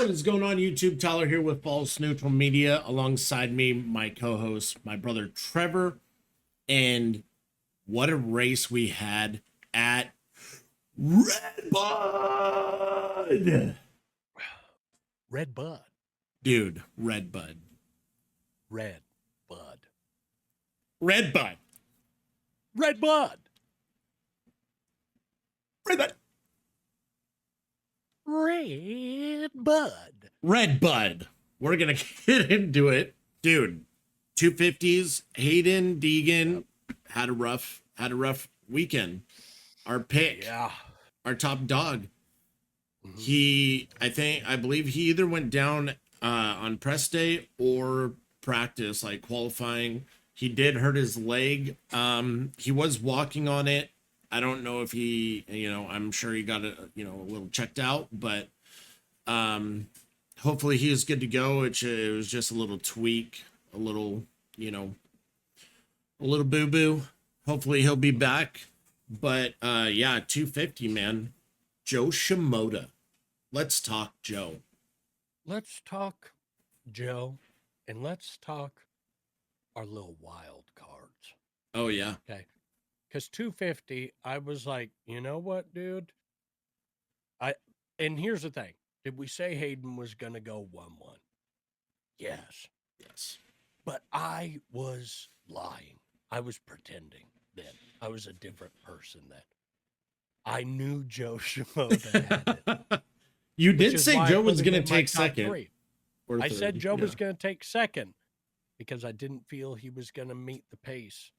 What is going on, YouTube? Tyler here with False Neutral Media. Alongside me, my co-host, my brother Trevor. And what a race we had at Redbud. Redbud. Dude, Redbud. Redbud. Redbud. Redbud. Redbud. Redbud. Redbud. We're going to get into it. Dude, 250s, Hayden, Deegan had a rough weekend. Our pick, Yeah. our top dog. Mm-hmm. I believe he either went down on press day or practice, like qualifying. He did hurt his leg. He was walking on it. I don't know if he, I'm sure he got a little checked out, but hopefully he is good to go. It was just a little tweak, a little boo-boo. Hopefully he'll be back. But yeah, 250, man. Joe Shimoda. Let's talk Joe. Let's talk Joe, and let's talk our little wild cards. Oh yeah. Okay. Because 250, I was like, you know what, dude? And here's the thing. Did we say Hayden was going to go 1-1? Yes. Yes. But I was lying. I was pretending then. I was a different person then. I knew Joe Shimoda had it. You did say Joe was going to take second. I said Joe was going to take second because I didn't feel he was going to meet the pace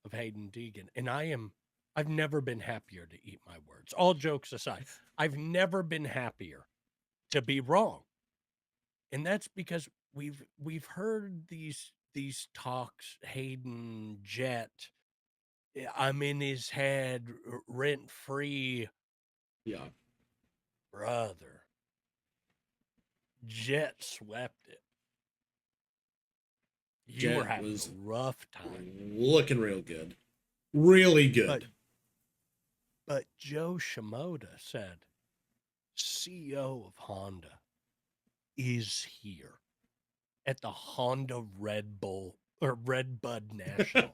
of Hayden Deegan. And I've never been happier to eat my words. All jokes aside, I've never been happier to be wrong. And that's because we've heard these talks, Hayden, Jet, I'm in his head, rent free. Yeah. Brother. Jet swept it. You were having a rough time. Looking real good. Really good. But Joe Shimoda said, CEO of Honda is here at the Honda Redbud National.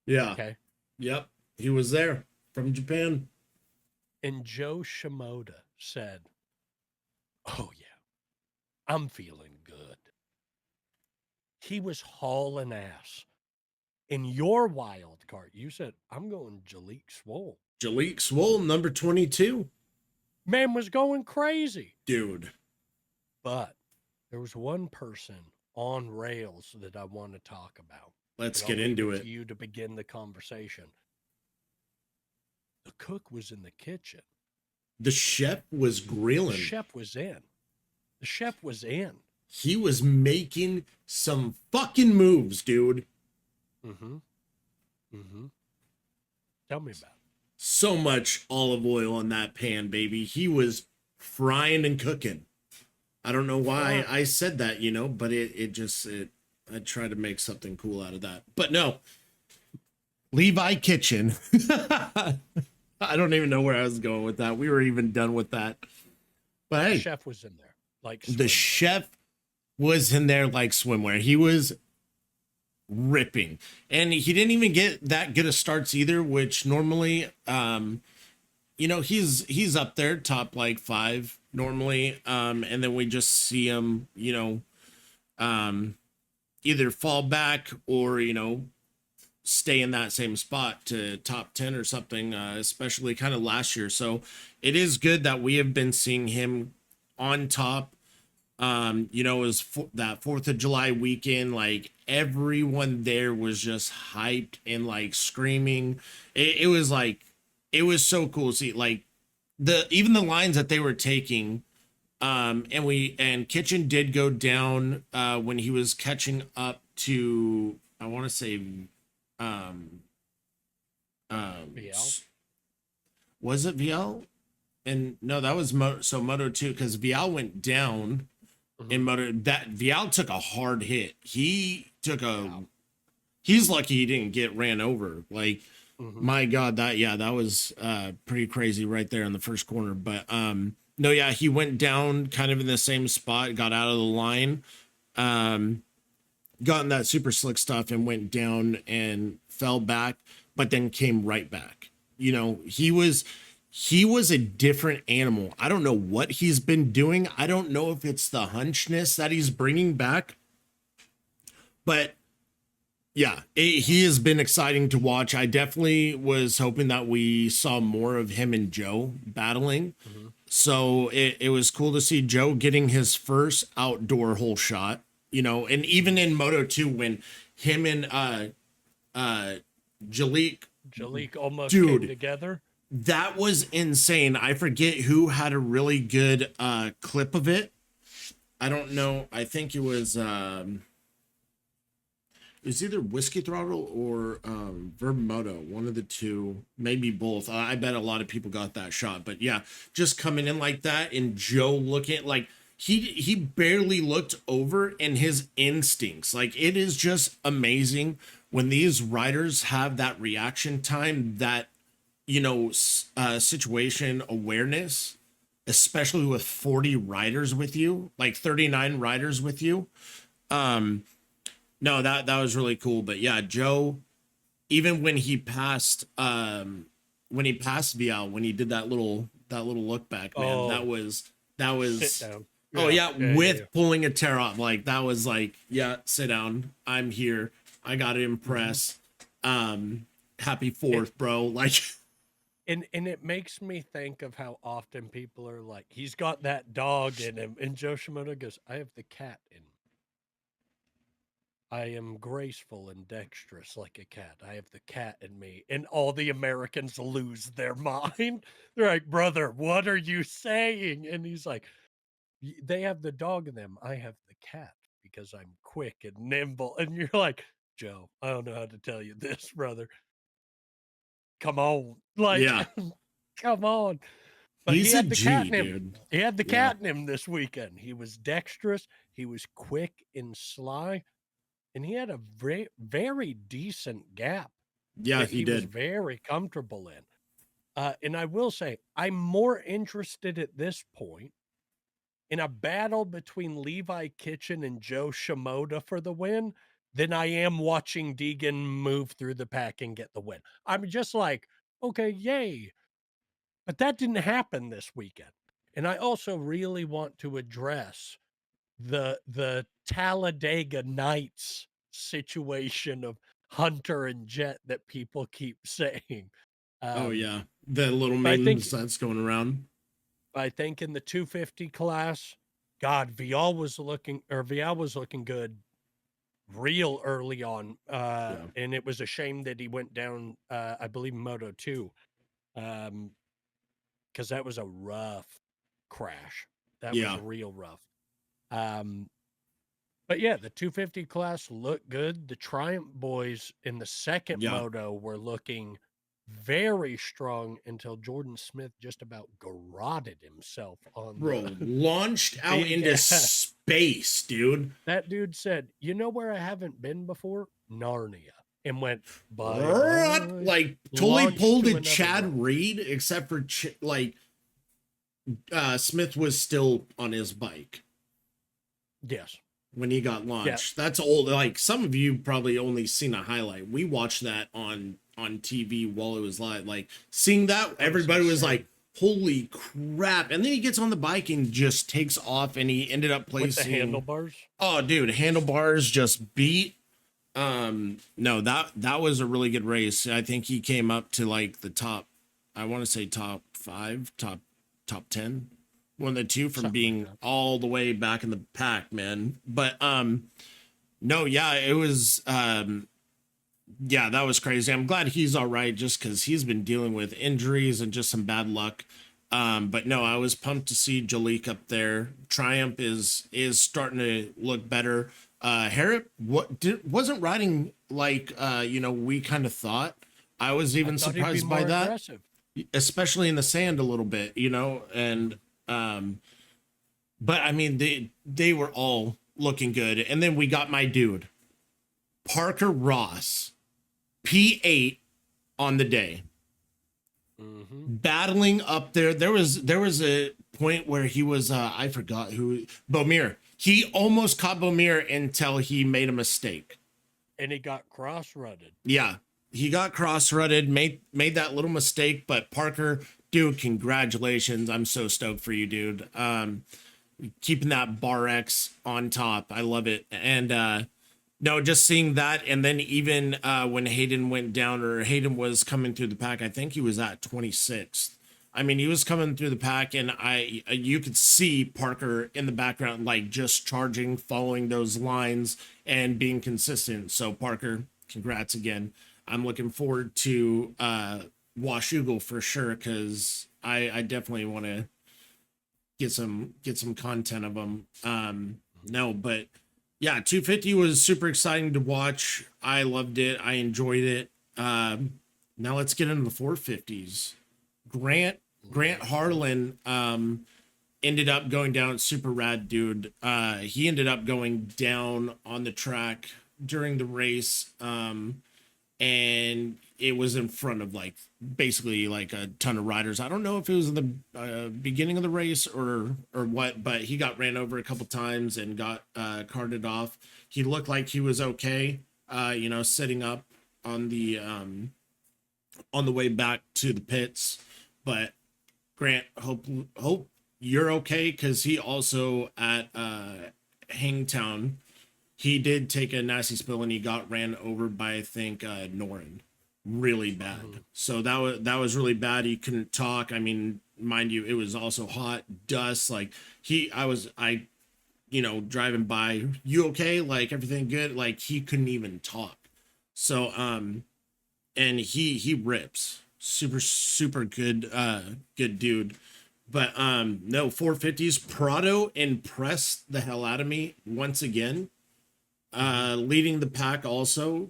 Yeah. Okay. Yep. He was there from Japan. And Joe Shimoda said, oh yeah, I'm feeling good. He was hauling ass. In your wild card, you said, I'm going Jalek Swoll. Jalek Swoll, number 22. Man was going crazy. Dude. But there was one person on rails that I want to talk about. Let's get into it. You to begin the conversation. The cook was in the kitchen. The chef was grilling. The chef was in. The chef was in. He was making some fucking moves, dude. Mm-hmm. Mm-hmm. Tell me about it. So much olive oil on that pan, baby. He was frying and cooking. I don't know why I said that, but I tried to make something cool out of that. But no. Levi Kitchen. I don't even know where I was going with that. We were even done with that. But hey. The chef was in there. Like swimwear. The chef was in there like swimwear. He was ripping. And he didn't even get that good of starts either, which normally, he's up there, top like 5 normally. And then we just see him, either fall back or, stay in that same spot to top 10 or something, especially kind of last year. So it is good that we have been seeing him on top. It was that 4th of July weekend, like everyone there was just hyped and like screaming. It was so cool to see, like even the lines that they were taking. And Kitchen did go down when he was catching up to, I want to say, VL? Was it VL? And no, that was Moto 2, because VL went down in Moto. That VL took a hard hit. He took he's lucky he didn't get ran over. Like, my God, that was pretty crazy right there in the first corner. But No, yeah, he went down kind of in the same spot, got out of the line, um, got in that super slick stuff and went down and fell back, but then came right back. You know, he was a different animal. I don't know what he's been doing. I don't know if it's the hunchness that he's bringing back, but yeah, he has been exciting to watch. I definitely was hoping that we saw more of him and Joe battling. Mm-hmm. So it was cool to see Joe getting his first outdoor hole shot, you know, and even in Moto 2 when him and Jalik, almost dude, came together. that was insane. I forget who had a really good clip of it. I don't know. I think it was either Whiskey Throttle or Vermoto, one of the two, maybe both. I bet a lot of people got that shot, but yeah, just coming in like that and Joe looking like he barely looked over, and his instincts, like, it is just amazing when these riders have that reaction time, that, you know, situation awareness, especially with 40 riders with you, like 39 riders with you. No, that was really cool. But yeah, Joe, even when he passed Vial, when he did that little look back, man, that was Sit down. oh yeah, with pulling a tear off, like, that was like, yeah, sit down, I'm here, I gotta impress. Happy 4th, bro. Like, and it makes me think of how often people are like, he's got that dog in him, and Joe Shimoda goes, I have the cat in me. I am graceful and dexterous like a cat. I have the cat in me. And all the Americans lose their mind. They're like, brother, what are you saying? And he's like, they have the dog in them. I have the cat because I'm quick and nimble. And you're like, Joe, I don't know how to tell you this, brother. Come on. Like, yeah, come on. But he's he had a the G, cat in him. dude. He had the Yeah. cat in him this weekend. He was dexterous. He was quick and sly. And he had a very, very decent gap Yeah, that he he was did. very comfortable in. And I will say, I'm more interested at this point in a battle between Levi Kitchen and Joe Shimoda for the win than I am watching Deegan move through the pack and get the win. I'm just like, okay, yay. But that didn't happen this weekend. And I also really want to address the Talladega Nights situation of Hunter and Jet that people keep saying. Oh yeah, the little I think memes that's going around. in the 250 class, God, Vial was looking good real early on. Yeah. And it was a shame that he went down, I believe, Moto 2. Because that was a rough crash. That was Yeah. real rough. But yeah, the 250 class looked good. The Triumph boys in the second Yeah. moto were looking very strong until Jordan Smith just about garroted himself on Bro, the launched out big into ass. space, dude. That dude said, "You know where I haven't been before? Narnia." And went bye, Like, totally launched pulled to a another Chad world. Reed, except for like Smith was still on his bike Yes. when he got launched. That's old. Like, some of you probably only seen a highlight. We watched that on TV while it was live. Like, seeing that, everybody was like, holy crap. And then he gets on the bike and just takes off, and he ended up placing With the handlebars. Oh, dude, handlebars just beat. No, that was a really good race. I think he came up to like the top, I want to say top 5, top 10, one of the two, from Something being like that. all the way back in the pack, man. But no, yeah, it was yeah, that was crazy. I'm glad he's all right, just because he's been dealing with injuries and just some bad luck. But no, I was pumped to see Jalik up there. Triumph is starting to look better. Harrop wasn't riding like we kind of thought. I was even surprised by that, aggressive. especially in the sand a little bit, and but I mean, they were all looking good. And then we got my dude, Parker Ross, P8 on the day. battling up there. There was a point where he was I forgot who, Bomir. He almost caught Bomir until he made a mistake. And he got cross-rutted. Yeah. He got cross-rutted, made that little mistake, but Parker, dude, congratulations. I'm so stoked for you, dude. Keeping that bar X on top. I love it. And no, just seeing that, and then even when Hayden went down, or Hayden was coming through the pack, I think he was at 26th. I mean, he was coming through the pack, and you could see Parker in the background, like just charging, following those lines, and being consistent. So Parker, congrats again. I'm looking forward to Washougal for sure, because I definitely want to get some content of them. No, but yeah, 250 was super exciting to watch. I loved it. I enjoyed it. Now let's get into the 450s. Grant Harlan ended up going down. Super rad dude. He ended up going down on the track during the race. And it was in front of like basically like a ton of riders. I don't know if it was in the beginning of the race or what, but he got ran over a couple times and got carted off. He looked like he was okay, setting up on the way back to the pits. But Grant, hope you're okay, because he also at Hangtown, he did take a nasty spill and he got ran over by, I think, Norin, really bad. So that was really bad. He couldn't talk. I mean, mind you, it was also hot, dust. Like I driving by, you okay? Like everything good? Like he couldn't even talk. So and he rips, super good good dude. But no, 450s. Prado impressed the hell out of me once again. Leading the pack also,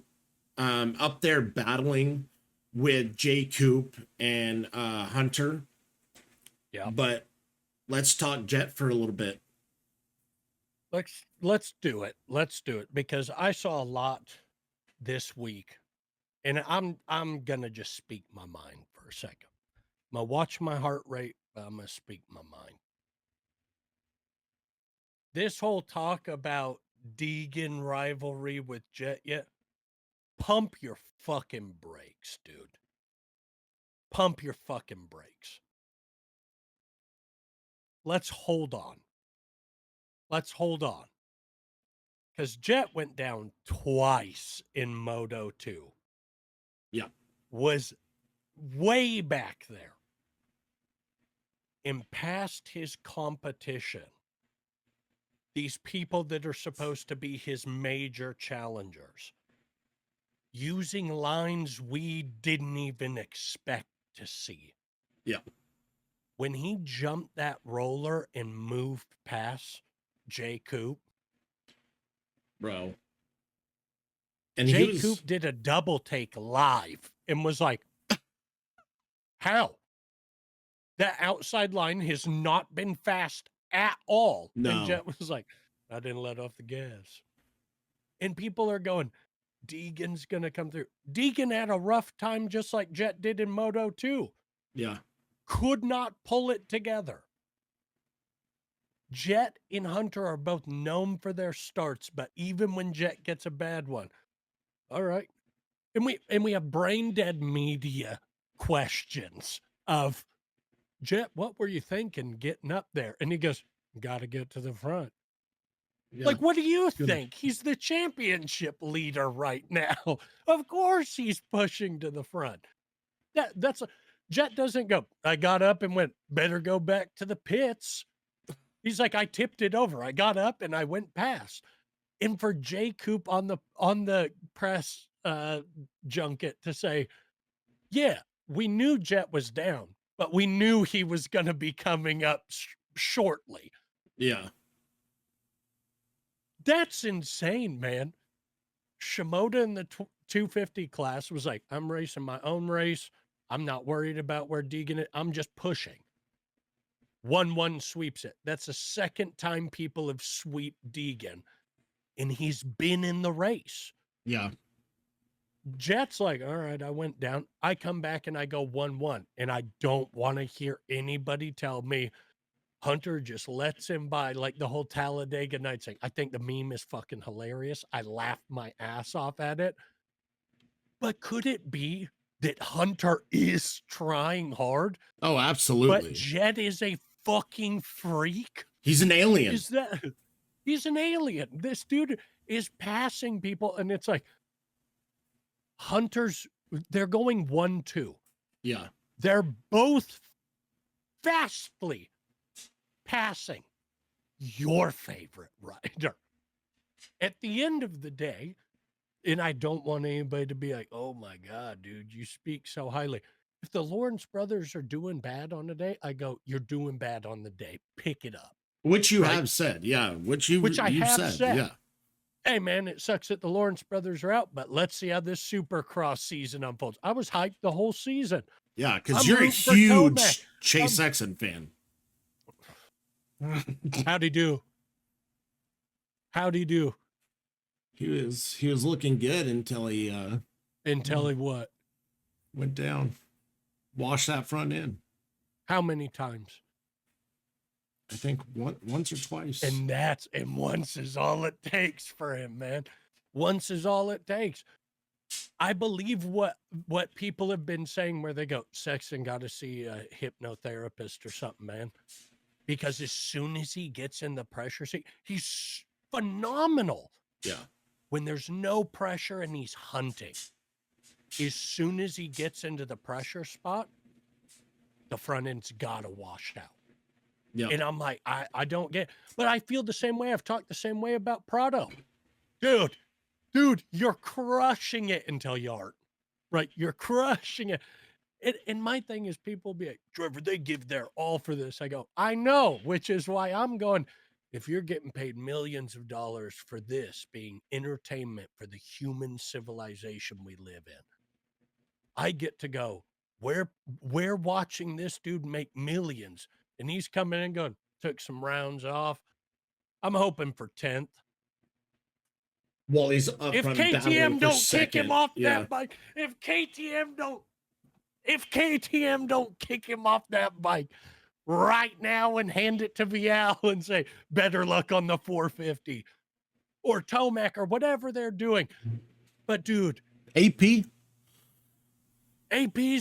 up there battling with Jay Coop and Hunter. Yeah. But let's talk Jet for a little bit. Let's do it. Let's do it, because I saw a lot this week, and I'm gonna just speak my mind for a second. I'm gonna watch my heart rate, but I'm gonna speak my mind. This whole talk about Deegan rivalry with Jet, yet pump your fucking brakes, dude. Pump your fucking brakes. Let's hold on. Let's hold on. Because Jet went down twice in Moto 2. Yeah. Was way back there and past his competition. These people that are supposed to be his major challengers, using lines we didn't even expect to see. Yeah. When he jumped that roller and moved past Jay Coop, bro. And Jay Coop did a double take live and was like, how? That outside line has not been fast at all. No. And Jet was like, I didn't let off the gas. And people are going, Deegan's going to come through. Deegan had a rough time just like Jet did in Moto 2. Yeah. Could not pull it together. Jet and Hunter are both known for their starts, but even when Jet gets a bad one, all right. And we have brain dead media questions of, Jet, what were you thinking getting up there? And he goes, got to get to the front. Yeah. Like, what do you think? He's the championship leader right now. Of course he's pushing to the front. Jet doesn't go, I got up and went, better go back to the pits. He's like, I tipped it over. I got up and I went past. And for Jay Coop on the press junket to say, yeah, we knew Jet was down, but we knew he was going to be coming up shortly. Yeah. That's insane, man. Shimoda in the 250 class was like, I'm racing my own race. I'm not worried about where Deegan is. I'm just pushing. 1-1 sweeps it. That's the second time people have swept Deegan, and he's been in the race. Yeah. Jet's like, all right, I went down. I come back and I go 1-1. And I don't want to hear anybody tell me Hunter just lets him by like the whole Talladega Nights thing. I think the meme is fucking hilarious. I laughed my ass off at it. But could it be that Hunter is trying hard, Oh, but absolutely. Jet is a fucking freak? He's an alien. Is that he's an alien? This dude is passing people, and it's like Hunter's, they're going 1-2. Yeah. They're both vastly passing your favorite rider. At the end of the day, and I don't want anybody to be like, oh my God, dude, you speak so highly. If the Lawrence brothers are doing bad on the day, I go, you're doing bad on the day. Pick it up. Which you Right? have said. Yeah. Which I you've have said. Yeah. Hey, man, it sucks that the Lawrence brothers are out, but let's see how this Supercross season unfolds. I was hyped the whole season. Yeah, because I'm you're a rooting for Tomac. huge Chase Sexton fan. How'd he do? How'd he do? He was looking good until he Until he what? went down. Washed that front end. How many times? I think once or twice. And once is all it takes for him, man. Once is all it takes. I believe what people have been saying where they go, Sexton got to see a hypnotherapist or something, man. Because as soon as he gets in the pressure seat, he's phenomenal. Yeah. When there's no pressure and he's hunting. As soon as he gets into the pressure spot, the front end's got to wash out. Yeah. And I'm like, I don't get, but I feel the same way. I've talked the same way about Prado. Dude, you're crushing it until you aren't. Right? You're crushing it. And my thing is people be like, Trevor, they give their all for this. I go, I know, which is why I'm going, if you're getting paid millions of dollars for this being entertainment for the human civilization we live in, I get to go, we're watching this dude make millions. And he's coming in going, took some rounds off. I'm hoping for 10th. Well, he's up if front KTM don't second. kick him off that bike, if KTM don't kick him off that bike right now and hand it to Vial and say, better luck on the 450 or Tomac or whatever they're doing. But dude, AP's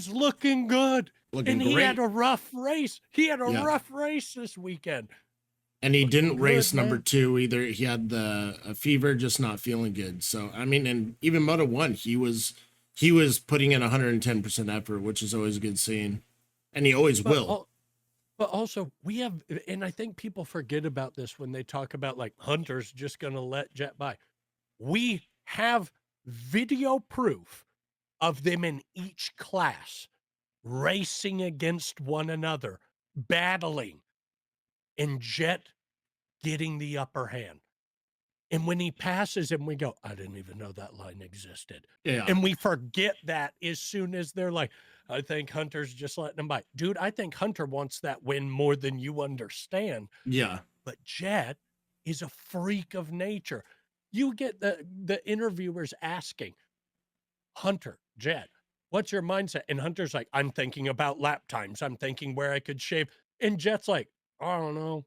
looking good. Looking he great. had a rough race. He had a rough race this weekend. And he didn't race number man. 2 either. He had a fever, just not feeling good. So, I mean, and even Moto 1, he was putting in 110% effort, which is always a good scene. And he always will. But also, we have, and I think people forget about this when they talk about like Hunter's just going to let Jet by. We have video proof of them in each class racing against one another, battling, and Jet getting the upper hand. And when he passes him, we go, I didn't even know that line existed. Yeah. And we forget that as soon as they're like, I think Hunter's just letting him by. Dude, I think Hunter wants that win more than you understand. Yeah. But Jet is a freak of nature. You get the interviewers asking, Hunter, Jet, what's your mindset? And Hunter's like, I'm thinking about lap times. I'm thinking where I could shave. And Jet's like, I don't know.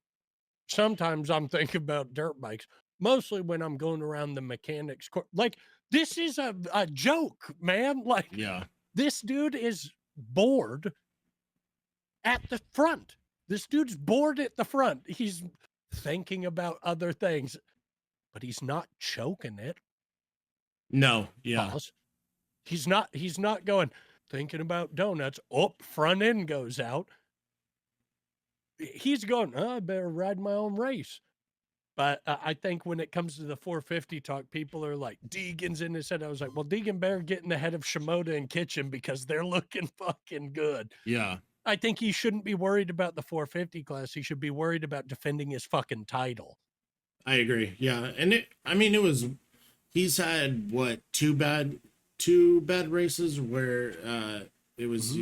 Sometimes I'm thinking about dirt bikes. Mostly when I'm going around the mechanics court. Like, this is a joke, man. Like, yeah, this dude is bored at the front. This dude's bored at the front. He's thinking about other things, but he's not choking it. No, yeah. Pause. He's not going, thinking about donuts. Oh, front end goes out. He's going, I better ride my own race. But I think when it comes to the 450 talk, people are like, Deegan's in his head. I was like, well, Deegan better get in the head of Shimoda and Kitchen because they're looking fucking good. Yeah. I think he shouldn't be worried about the 450 class. He should be worried about defending his fucking title. I agree. Yeah. And he's had what, two bad races where it was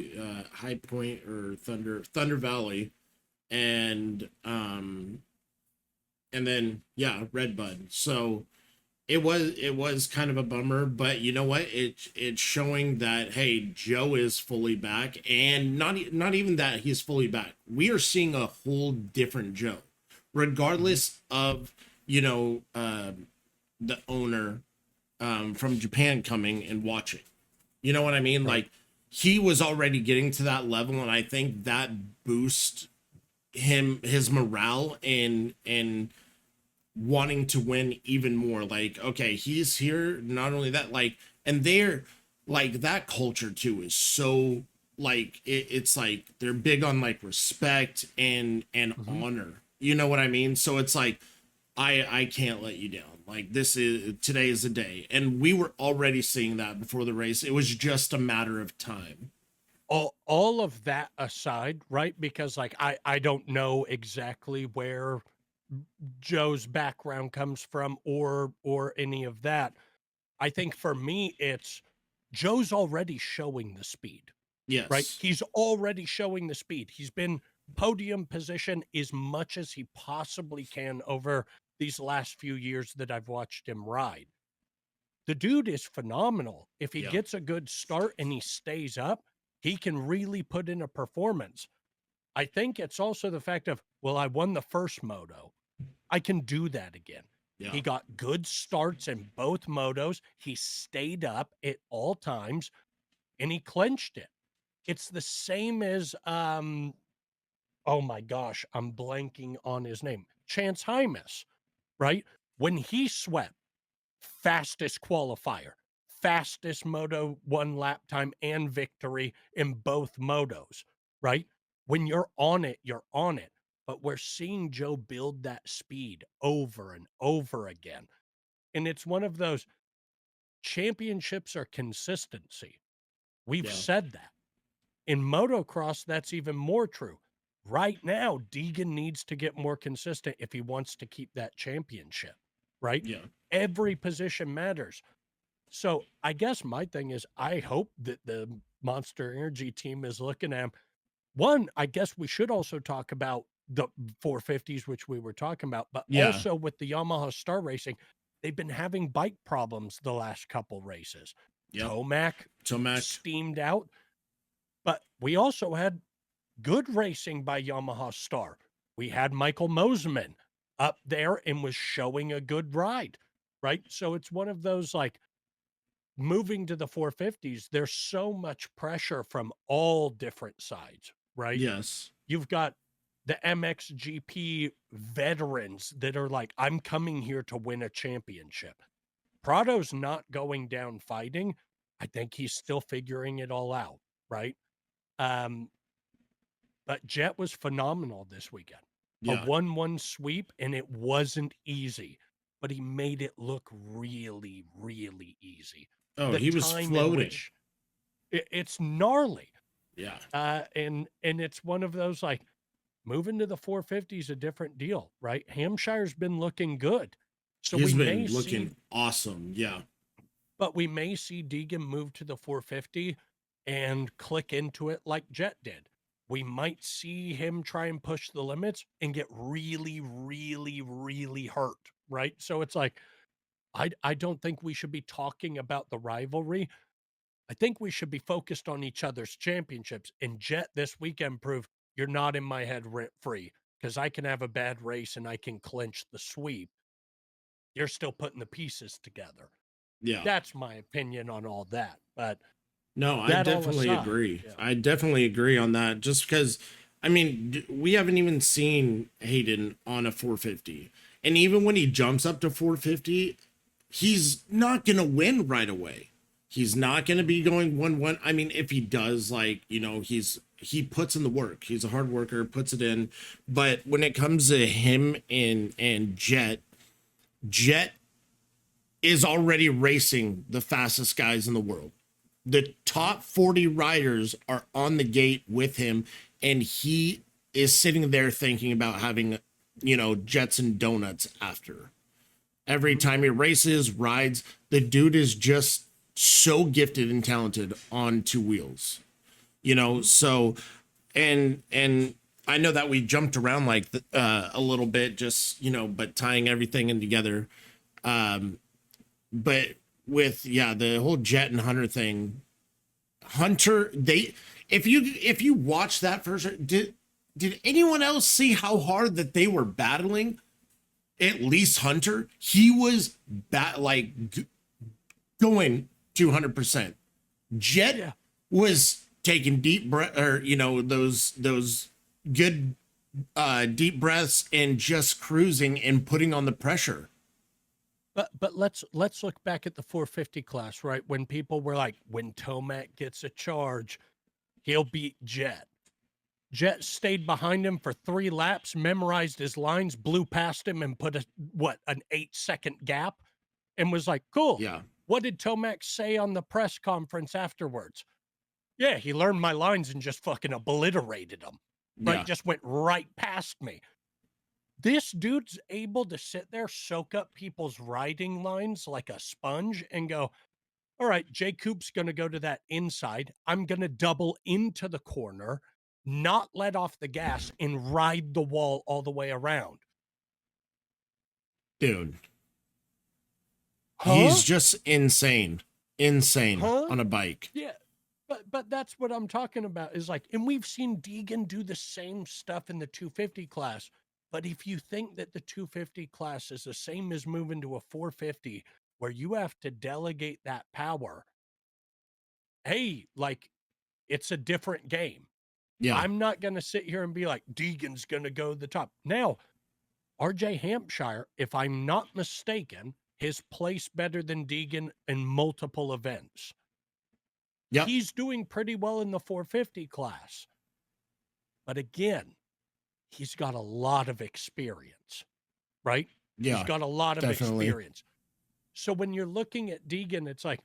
High Point or Thunder Valley and then Redbud. So it was kind of a bummer, but you know what? It's showing that hey, Joe is fully back, and not even that he's fully back. We are seeing a whole different Joe, regardless of you know the owner from Japan coming and watching. You know what I mean? Right. Like he was already getting to that level, and I think that boosts his morale and wanting to win even more. Like, okay, he's here. Not only that, like, and they're like that culture too is so like it's like they're big on like respect and Mhm. honor. You know what I mean? So it's like I can't let you down. Like this is today is the day, and we were already seeing that before the race. It was just a matter of time. All of that aside, right? Because like I don't know exactly where Joe's background comes from or any of that. I think for me it's Joe's already showing the speed, right? Yes. He's already showing the speed. He's been podium position as much as he possibly can over these last few years that I've watched him ride. The dude is phenomenal. If he Yeah. gets a good start and he stays up, he can really put in a performance. I think it's also the fact of, well, I won the first moto. I can do that again. Yeah. He got good starts in both motos. He stayed up at all times and he clinched it. It's the same as oh my gosh, I'm blanking on his name. Chance Hymas, right? When he swept fastest qualifier, fastest moto 1 lap time and victory in both motos, right? When you're on it, you're on it. But we're seeing Joe build that speed over and over again. And it's one of those championships are consistency. We've Yeah. said that. In motocross, that's even more true. Right now, Deegan needs to get more consistent if he wants to keep that championship, right? Yeah. Every position matters. So I guess my thing is I hope that the Monster Energy team is looking at him. One, I guess we should also talk about the 450s, which we were talking about, but Yeah. also with the Yamaha Star Racing, they've been having bike problems the last couple races. Yep. Tomac Tomac. steamed out, but we also had good racing by Yamaha Star. We had Michael Mosiman up there and was showing a good ride, right? So it's one of those like moving to the 450s, there's so much pressure from all different sides, right? Yes. You've got the MXGP veterans that are like, I'm coming here to win a championship. Prado's not going down fighting. I think he's still figuring it all out, right? Um, but Jet was phenomenal this weekend. A Yeah. 1-1 sweep, and it wasn't easy, but he made it look really, really easy. Oh, The he was time in floating. which it's gnarly. Yeah. And it's one of those like moving to the 450 is a different deal, right? Hampshire's been looking good. So He's we may been see, looking awesome. Yeah. but we may see Deegan move to the 450 and click into it like Jet did. We might see him try and push the limits and get really, really, really hurt, right? So it's like, I don't think we should be talking about the rivalry. I think we should be focused on each other's championships. And Jet this weekend proved you're not in my head rent free because I can have a bad race and I can clinch the sweep. You're still putting the pieces together. Yeah. That's my opinion on all that. But No, I that all definitely aside, agree. yeah. I definitely agree on that. Just because, I mean, we haven't even seen Hayden on a 450. And even when he jumps up to 450, he's not going to win right away. He's not going to Mhm. be going 1-1. I mean, if he does, like, he puts in the work. He's a hard worker, puts it in. But when it comes to him and Jet is already racing the fastest guys in the world. The top 40 riders are on the gate with him, and he is sitting there thinking about having, jets and donuts after. Every Mhm. time he races, rides, the dude is just so gifted and talented on two wheels. Mhm. So and I know that we jumped around a little bit, just but tying everything in together. but with the whole Jet and Hunter thing, Hunter, they if you watch that first, did anyone else see how hard that they were battling? At least Hunter, he was going 200%. Jet was taking deep breath, or those good deep breaths and just cruising and putting on the pressure. But let's look back at the 450 class, right? When people were like, when Tomac gets a charge, he'll beat Jet. Jet stayed behind him for 3 laps, memorized his lines, blew past him, and put an 8-second gap, and was like, cool. Yeah. What did Tomac say on the press conference afterwards? Yeah, he learned my lines and just fucking obliterated them. Right? Yeah. Just went right past me. This dude's able to sit there, soak up people's riding lines like a sponge and go, all right, Jay Coop's going to go to that inside. I'm going to double into the corner, not let off the gas, and ride the wall all the way around. Dude. He's just insane on a bike. Yeah. But that's what I'm talking about is like, and we've seen Deegan do the same stuff in the 250 class. But if you think that the 250 class is the same as moving to a 450 where you have to delegate that power, hey, like, it's a different game. Yeah. I'm not going to sit here and be like, Deegan's going to go to the top. Now, RJ Hampshire, if I'm not mistaken, has placed better than Deegan in multiple events. Yep. He's doing pretty well in the 450 class. But again, he's got a lot of experience, right? Yeah. He's got a lot of definitely. experience. So when you're looking at Deegan, it's like,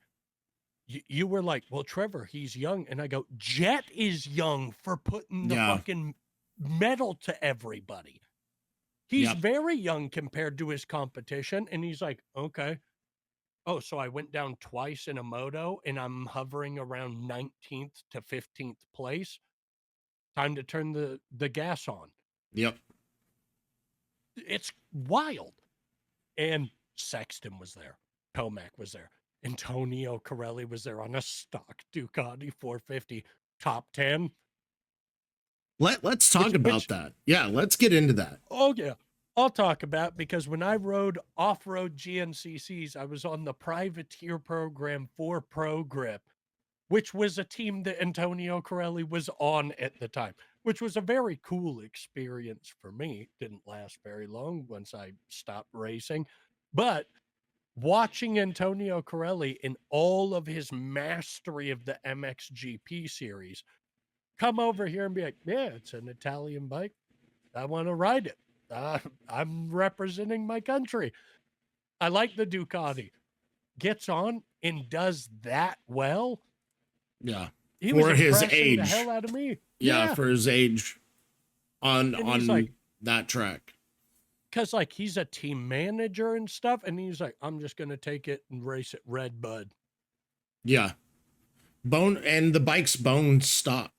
you were like, well, Trevor, he's young. And I go, Jet is young for putting the fucking medal to everybody. He's very young compared to his competition. And he's like, okay. Oh, so I went down twice in a moto and I'm hovering around 19th to 15th place. Time to turn the gas on. Yep. It's wild. And Sexton was there. Tomac was there. Antonio Corelli was there on a stock Ducati 450 top 10. Let's talk about that. Yeah, let's get into that. Oh, yeah. I'll talk about, because when I rode off-road GNCCs, I was on the privateer program for Pro Grip, which was a team that Antonio Corelli was on at the time, which was a very cool experience for me. Didn't last very long once I stopped racing. But watching Antonio Corelli in all of his mastery of the MXGP series come over here and be like, yeah, it's an Italian bike. I want to ride it. I'm representing my country. I like the Ducati. Gets on and does that well. Yeah. He for was his impressing age. the hell out of me. Yeah, for his age on like, that track. Because like he's a team manager and stuff, and he's like, I'm just gonna take it and race at Redbud. Yeah. And the bike's bone stock.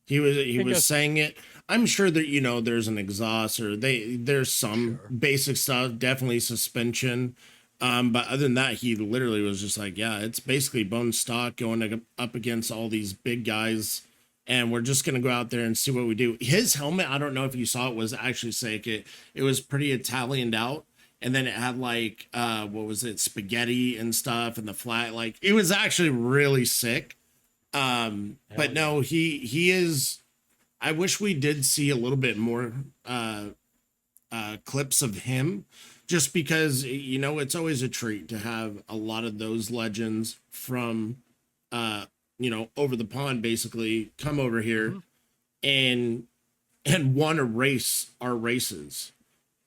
He was saying it. I'm sure that there's an exhaust, or there's some basic stuff, definitely suspension. But other than that, he literally was just like, yeah, it's basically bone stock going up against all these big guys, and we're just gonna go out there and see what we do. His helmet, I don't know if you saw it, was actually sick. It was pretty Italianed out, and then it had like what was it, spaghetti and stuff, and the flat, like it was actually really sick. But no, he is. I wish we did see a little bit more clips of him, just because it's always a treat to have a lot of those legends from over the pond basically come over here and want to race our races.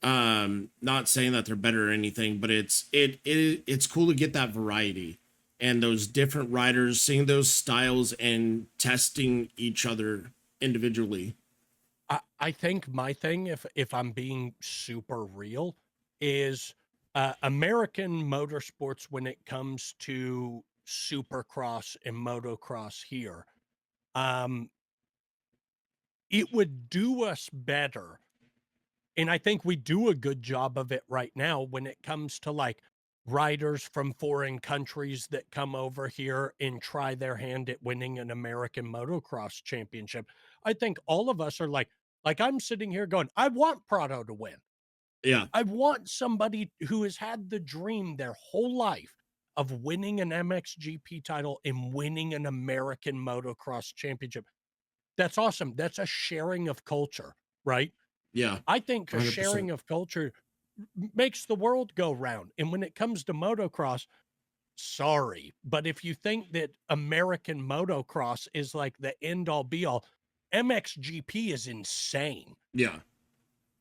Not saying that they're better or anything, but it's cool to get that variety and those different riders, seeing those styles and testing each other individually. I think my thing, if I'm being super real, is American motorsports when it comes to supercross and motocross here. It would do us better, and I think we do a good job of it right now when it comes to like riders from foreign countries that come over here and try their hand at winning an American motocross championship. I think all of us are like I'm sitting here going, I want Prado to win. Yeah. I want somebody who has had the dream their whole life of winning an MXGP title and winning an American motocross championship. That's awesome. That's a sharing of culture, right? Yeah. I think a 100%. sharing of culture makes the world go round. And when it comes to motocross, sorry, but if you think that American motocross is like the end all be all, MXGP is insane. Yeah.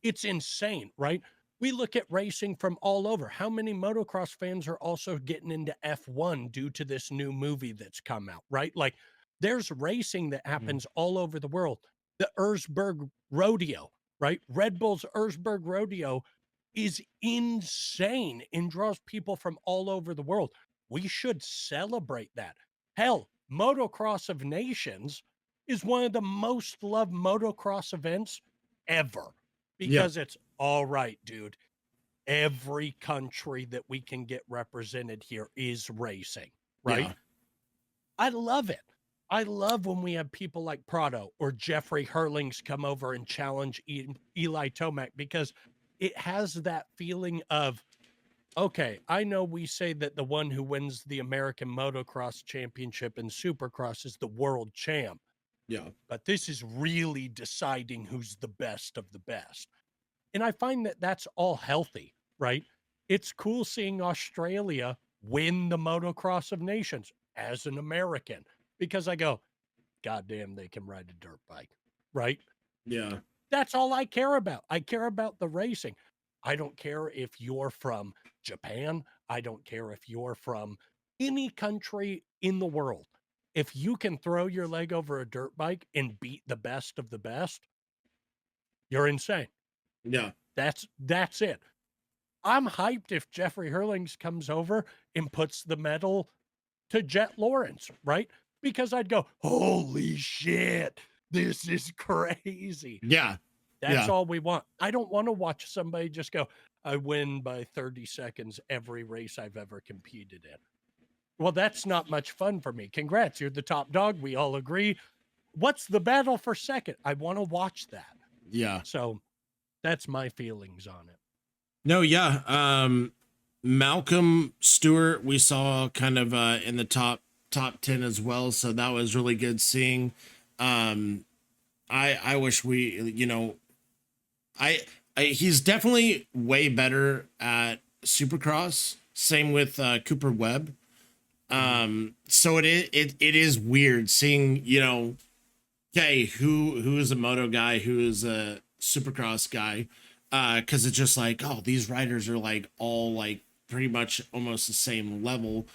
It's insane, right? We look at racing from all over. How many motocross fans are also getting into F1 due to this new movie that's come out, right? Like there's racing that Mm. happens all over the world. The Erzberg Rodeo, right? Red Bull's Erzberg Rodeo is insane and draws people from all over the world. We should celebrate that. Hell, Motocross of Nations is one of the most loved motocross events ever Yeah. because it's all right, dude. Every country that we can get represented here is racing, right? Yeah. I love it. I love when we have people like Prado or Jeffrey Hurlings come over and challenge Eli Tomac because it has that feeling of, okay, I know we say that the one who wins the American Motocross Championship and Supercross is the world champ, Yeah. but this is really deciding who's the best of the best. And I find that that's all healthy, right? It's cool seeing Australia win the Motocross of Nations as an American because I go, God damn, they can ride a dirt bike, right? Yeah. That's all I care about. I care about the racing. I don't care if you're from Japan. I don't care if you're from any country in the world. If you can throw your leg over a dirt bike and beat the best of the best, you're insane. Yeah. That's it. I'm hyped if Jeffrey Hurlings comes over and puts the medal to Jet Lawrence, right? Because I'd go, holy shit, this is crazy. Yeah. That's Yeah. all we want. I don't want to watch somebody just go, I win by 30 seconds every race I've ever competed in. Well, that's not much fun for me. Congrats, you're the top dog. We all agree. What's the battle for second? I want to watch that. Yeah. So that's my feelings on it. No, yeah. Malcolm Stewart, we saw kind of in the top 10 as well, so that was really good seeing. Um, I wish we, I, he's definitely way better at Supercross. Same with Cooper Webb. So it is weird seeing, okay, who is a moto guy, who is a Supercross guy, because it's just like, oh, these riders are like all like pretty much almost the same level,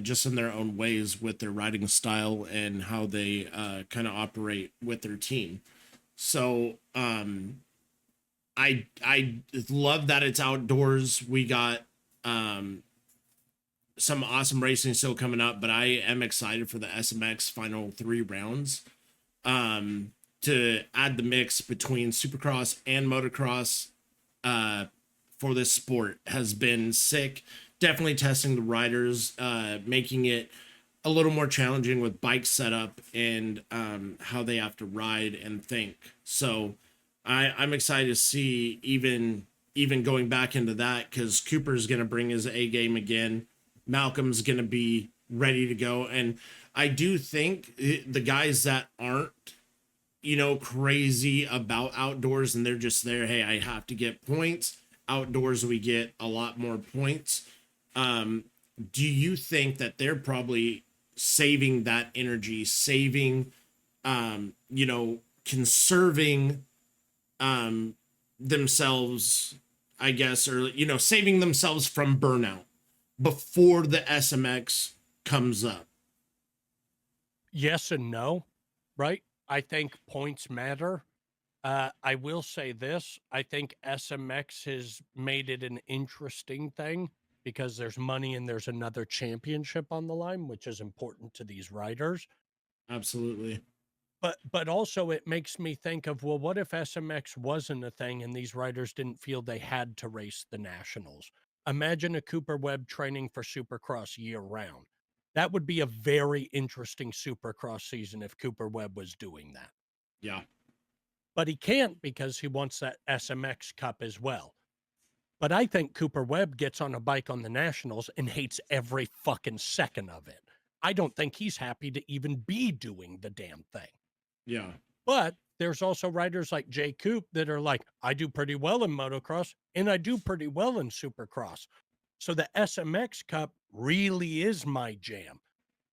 just in their own ways with their riding style and how they kind of operate with their team. So I love that it's outdoors. We got some awesome racing still coming up, but I am excited for the SMX final 3 rounds to add the mix between Supercross and Motocross for this sport has been sick. Definitely testing the riders, making it a little more challenging with bike setup and how they have to ride and think. So I'm excited to see even going back into that because Cooper's going to bring his A game again. Malcolm's going to be ready to go. And I do think the guys that aren't, crazy about outdoors and they're just there, hey, I have to get points. Outdoors, we get a lot more points. Do you think that they're probably saving that energy, conserving themselves, I guess, or, saving themselves from burnout before the SMX comes up? Yes and no, right? I think points matter. I will say this. I think SMX has made it an interesting thing because there's money and there's another championship on the line, which is important to these riders. Absolutely. But also it makes me think of, well, what if SMX wasn't a thing and these riders didn't feel they had to race the nationals? imagine a Cooper Webb training for Supercross year round. That would be a very interesting Supercross season if Cooper Webb was doing that. Yeah. But he can't because he wants that SMX Cup as well. But I think Cooper Webb gets on a bike on the Nationals and hates every fucking second of it. I don't think he's happy to even be doing the damn thing. Yeah. But there's also riders like Jay Coop that are like, I do pretty well in motocross and I do pretty well in supercross. So the SMX Cup really is my jam.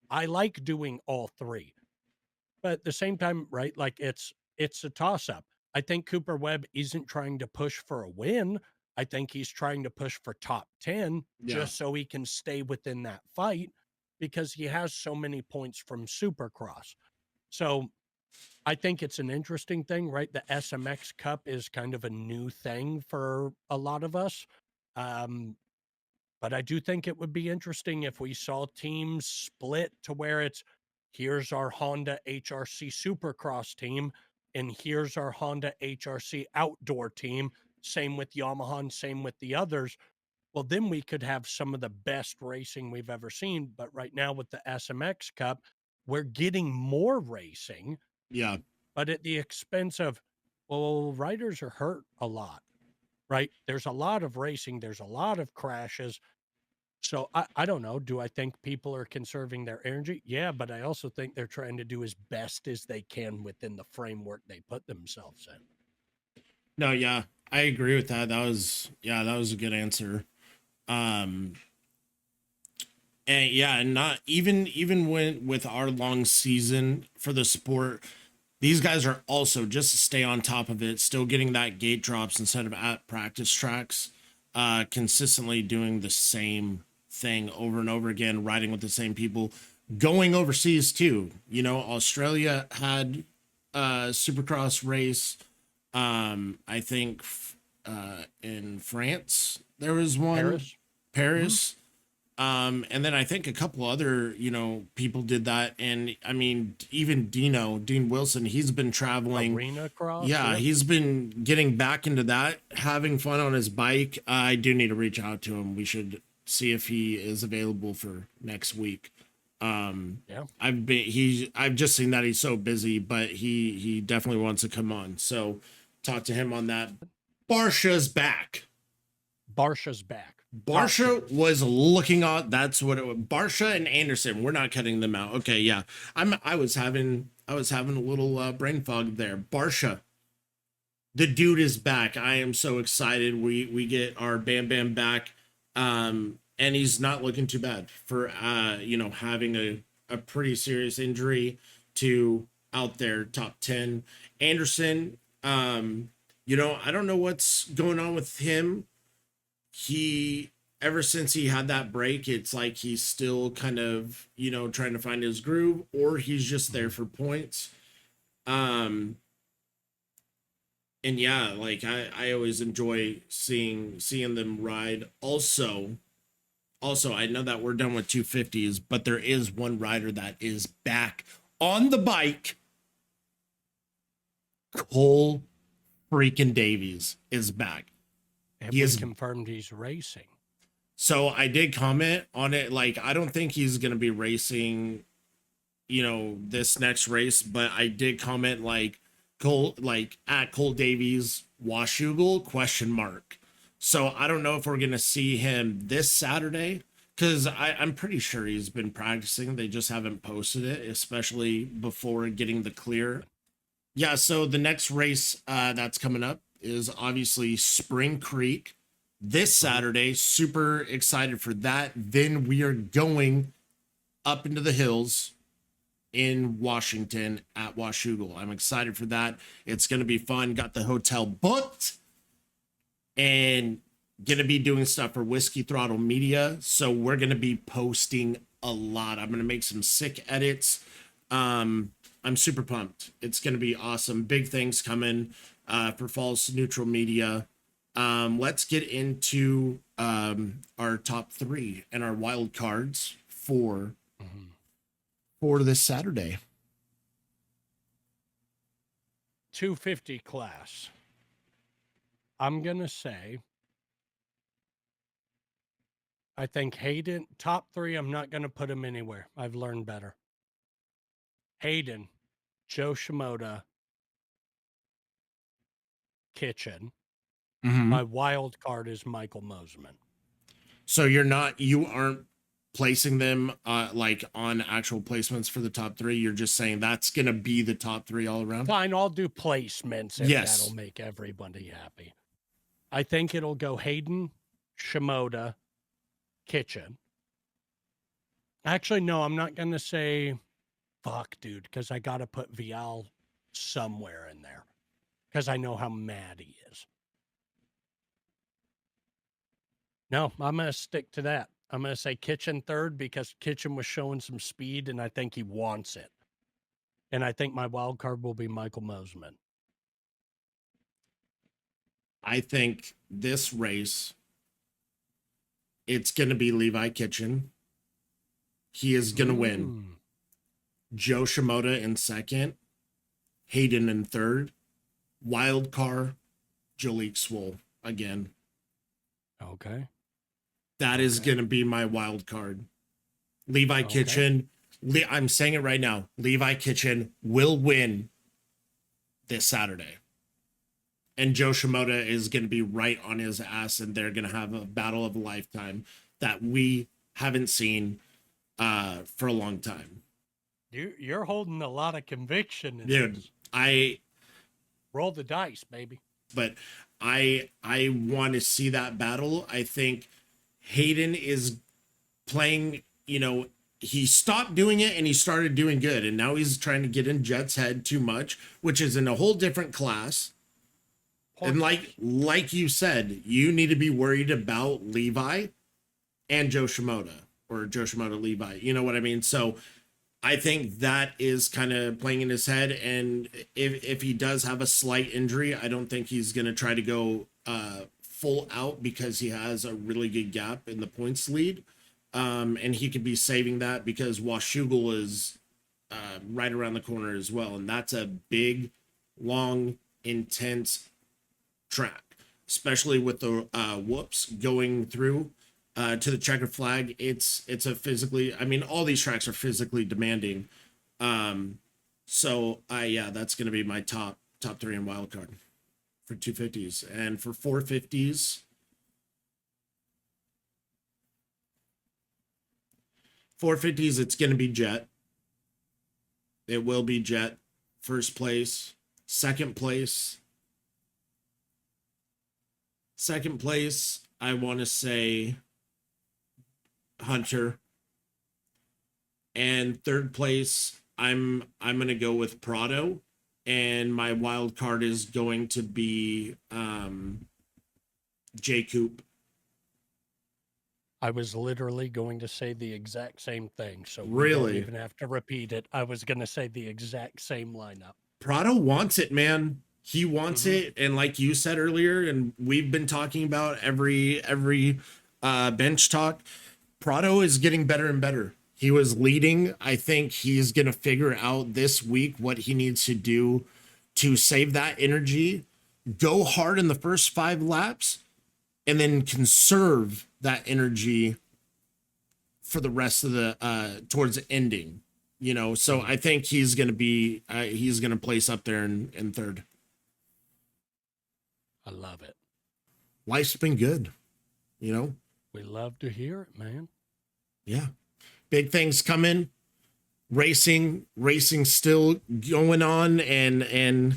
I like doing all three. But at the same time, right, like it's a toss-up. I think Cooper Webb isn't trying to push for a win. I think he's trying to push for top 10 Yeah. just so he can stay within that fight because he has so many points from Supercross. So I think it's an interesting thing, right? The SMX Cup is kind of a new thing for a lot of us. But I do think it would be interesting if we saw teams split to where it's here's our Honda HRC Supercross team, and here's our Honda HRC outdoor team. Same with Yamaha and same with the others. Well, then we could have some of the best racing we've ever seen. But right now, with the SMX Cup, we're getting more racing. Yeah. But at the expense of, well, riders are hurt a lot, right? There's a lot of racing, there's a lot of crashes. So I don't know. Do I think people are conserving their energy? Yeah, but I also think they're trying to do as best as they can within the framework they put themselves in. No, yeah, I agree with that. That was a good answer. And yeah, and not even when with our long season for the sport, these guys are also just to stay on top of it, still getting that gate drops instead of at practice tracks, consistently doing the same thing over and over again, riding with the same people, going overseas too. You know, Australia had a Supercross race. I think in France there was one. Paris. And then I think a couple other, people did that. And I mean, even Dean Wilson, he's been traveling. Arena cross. Yeah, he's been getting back into that, having fun on his bike. I do need to reach out to him. We should see if he is available for next week. Yeah. I've just seen that he's so busy, but he definitely wants to come on. So talk to him on that. Barsha's back. Barsha was looking on. That's what it was. Barsha and Anderson. We're not cutting them out. Okay, yeah. I was having a little brain fog there. Barsha, the dude is back. I am so excited. We get our Bam Bam back. And he's not looking too bad for having a pretty serious injury to out there top 10. Anderson, I don't know what's going on with him. He ever since he had that break, it's like he's still kind of trying to find his groove, or he's just there for points. And yeah, like I always enjoy seeing them ride. Also I know that we're done with 250s, but there is one rider that is back on the bike. Cole freaking Davies is back. He is confirmed he's racing. So I did comment on it. Like, I don't think he's going to be racing, this next race, but I did comment at Cole Davies Washougal ? So I don't know if we're going to see him this Saturday, because I'm pretty sure he's been practicing. They just haven't posted it, especially before getting the clear. Yeah. So the next race that's coming up is obviously Spring Creek this Saturday. Super excited for that. Then we are going up into the hills in Washington at Washougal. I'm excited for that. It's going to be fun. Got the hotel booked and going to be doing stuff for Whiskey Throttle Media. So we're going to be posting a lot. I'm going to make some sick edits. I'm super pumped. It's going to be awesome. Big things coming for False Neutral Media. Let's get into our top 3 and our wild cards for this Saturday. 250 class. I'm going to say I think Hayden, top 3, I'm not going to put him anywhere. I've learned better. Hayden, Joe Shimoda, Kitchen. Mm-hmm. My wild card is Michael Mosiman. So you aren't placing them like on actual placements for the top 3. You're just saying that's gonna be the top 3 all around. Fine, I'll do placements if Yes. that'll make everybody happy. I think it'll go Hayden, Shimoda, Kitchen. Actually, no, I'm not gonna say fuck, dude, because I gotta put Vial somewhere in there. Because I know how mad he is. No, I'm going to stick to that. I'm going to say Kitchen third because Kitchen was showing some speed and I think he wants it. And I think my wild card will be Michael Mosiman. I think this race, it's going to be Levi Kitchen. He is going to win. Joe Shimoda in second. Hayden in third. Wild card, Jalik Swole again. Okay. That is going to be my wild card. Levi Kitchen. I'm saying it right now. Levi Kitchen will win this Saturday. And Joe Shimoda is going to be right on his ass, and they're going to have a battle of a lifetime that we haven't seen for a long time. You're holding a lot of conviction in Dude, this. Roll the dice, baby. But I want to see that battle. I think Hayden is playing, he stopped doing it and he started doing good. And now he's trying to get in Jet's head too much, which is in a whole different class. And like you said, you need to be worried about Levi and Joe Shimoda, or Joe Shimoda Levi. You know what I mean? So I think that is kind of playing in his head. And if he does have a slight injury, I don't think he's going to try to go full out because he has a really good gap in the points lead. And he could be saving that because Washougal is right around the corner as well. And that's a big, long, intense track, especially with the whoops going through to the checkered flag. It's a physically, all these tracks are physically demanding. So that's going to be my top 3 in wild card for 250s. And for 450s, it's going to be Jet. It will be Jet. First place. Second place, I want to say Hunter. And third place, I'm going to go with Prado. And my wild card is going to be J Coop. I was literally going to say the exact same thing. So really, we don't even have to repeat it. I was going to say the exact same lineup. Prado wants it, man. He wants it. And like you said earlier, and we've been talking about every bench talk, Prado is getting better and better. He was leading. I think he's going to figure out this week what he needs to do to save that energy, go hard in the first 5 laps, and then conserve that energy for the rest of the towards the ending. So I think he's going to place up there in third. I love it. Life's been good, We love to hear it, man. Yeah. Big things coming. Racing still going on and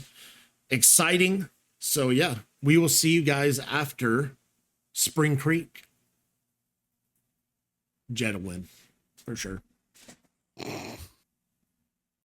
exciting. So yeah, we will see you guys after Spring Creek. Jet will win for sure.